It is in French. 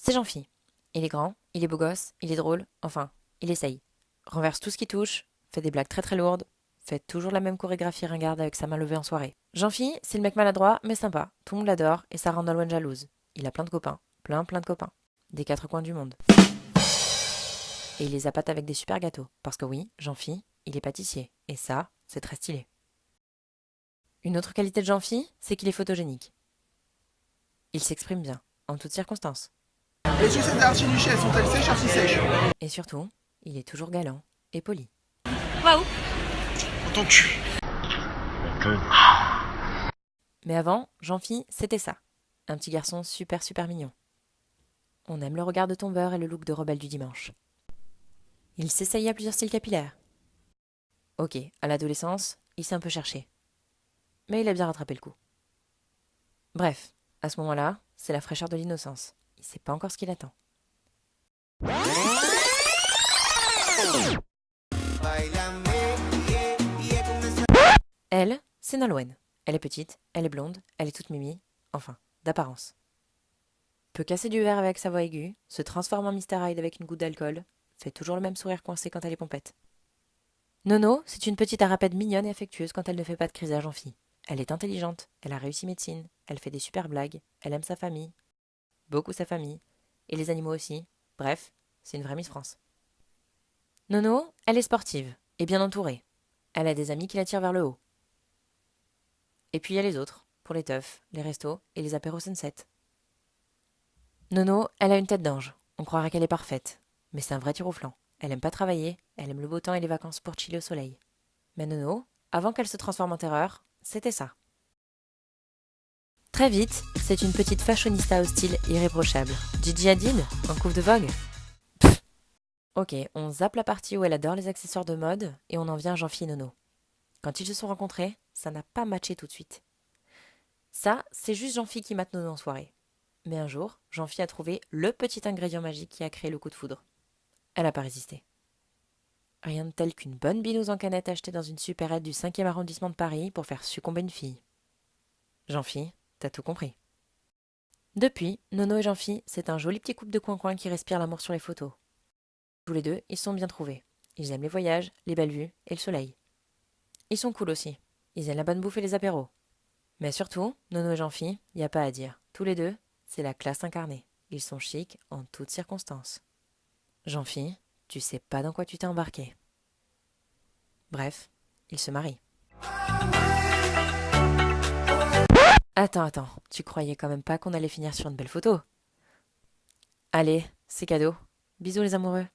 C'est Jean-Phi. Il est grand, il est beau gosse, il est drôle, enfin, il essaye. Renverse tout ce qui touche, fait des blagues très très lourdes, fait toujours la même chorégraphie ringarde avec sa main levée en soirée. Jean-Phi, c'est le mec maladroit, mais sympa. Tout le monde l'adore et ça rend Nolwenn jalouse. Il a plein de copains. Plein de copains. Des quatre coins du monde. Et il les appâte avec des super gâteaux. Parce que oui, Jean-Phi, il est pâtissier. Et ça, c'est très stylé. Une autre qualité de Jean-Phi, c'est qu'il est photogénique. Il s'exprime bien, en toutes circonstances. Les sucettes d'Archiduchesse sont-elles sèches ou si sèches? Et surtout, il est toujours galant et poli. Waouh! Dans ton cul. Mais avant, Jean-Phi, c'était ça. Un petit garçon super mignon. On aime le regard de tombeur et le look de rebelle du dimanche. Il s'essaye à plusieurs styles capillaires. Ok, à l'adolescence, il s'est un peu cherché. Mais il a bien rattrapé le coup. Bref, à ce moment-là, c'est la fraîcheur de l'innocence. Il sait pas encore ce qu'il attend. Elle, c'est Nolwenn. Elle est petite, elle est blonde, elle est toute mimi, enfin, d'apparence. Peut casser du verre avec sa voix aiguë, se transforme en Mr. Hyde avec une goutte d'alcool, fait toujours le même sourire coincé quand elle est pompette. Nono, c'est une petite arapède mignonne et affectueuse quand elle ne fait pas de crisage en fille. Elle est intelligente, elle a réussi médecine, elle fait des super blagues, elle aime sa famille, beaucoup sa famille, et les animaux aussi. Bref, c'est une vraie Miss France. Nono, elle est sportive, et bien entourée. Elle a des amis qui la tirent vers le haut. Et puis il y a les autres, pour les teufs, les restos et les apéros sunset. Nono, elle a une tête d'ange. On croirait qu'elle est parfaite. Mais c'est un vrai tir au flanc. Elle aime pas travailler, elle aime le beau temps et les vacances pour chiller au soleil. Mais Nono, avant qu'elle se transforme en terreur, c'était ça. Très vite, c'est une petite fashionista au style irréprochable. Gigi Hadid, en coupe de Vogue. Pff. Ok, on zappe la partie où elle adore les accessoires de mode et on en vient à Jean-Phi et Nono. Quand ils se sont rencontrés, ça n'a pas matché tout de suite. Ça, c'est juste Jean-Phi qui mate Nono en soirée. Mais un jour, Jean-Phi a trouvé le petit ingrédient magique qui a créé le coup de foudre. Elle n'a pas résisté. Rien de tel qu'une bonne binouse en canette achetée dans une supérette du 5e arrondissement de Paris pour faire succomber une fille. Jean-Phi, t'as tout compris. Depuis, Nono et Jean-Phi, c'est un joli petit couple de coin-coin qui respire l'amour sur les photos. Tous les deux, ils sont bien trouvés. Ils aiment les voyages, les belles vues et le soleil. Ils sont cool aussi. Ils aiment la bonne bouffe et les apéros. Mais surtout, Nono et Jean-Phi, y a pas à dire. Tous les deux, c'est la classe incarnée. Ils sont chics en toutes circonstances. Jean-Phi, tu sais pas dans quoi tu t'es embarqué. Bref, ils se marient. Attends, tu croyais quand même pas qu'on allait finir sur une belle photo? Allez, c'est cadeau. Bisous les amoureux.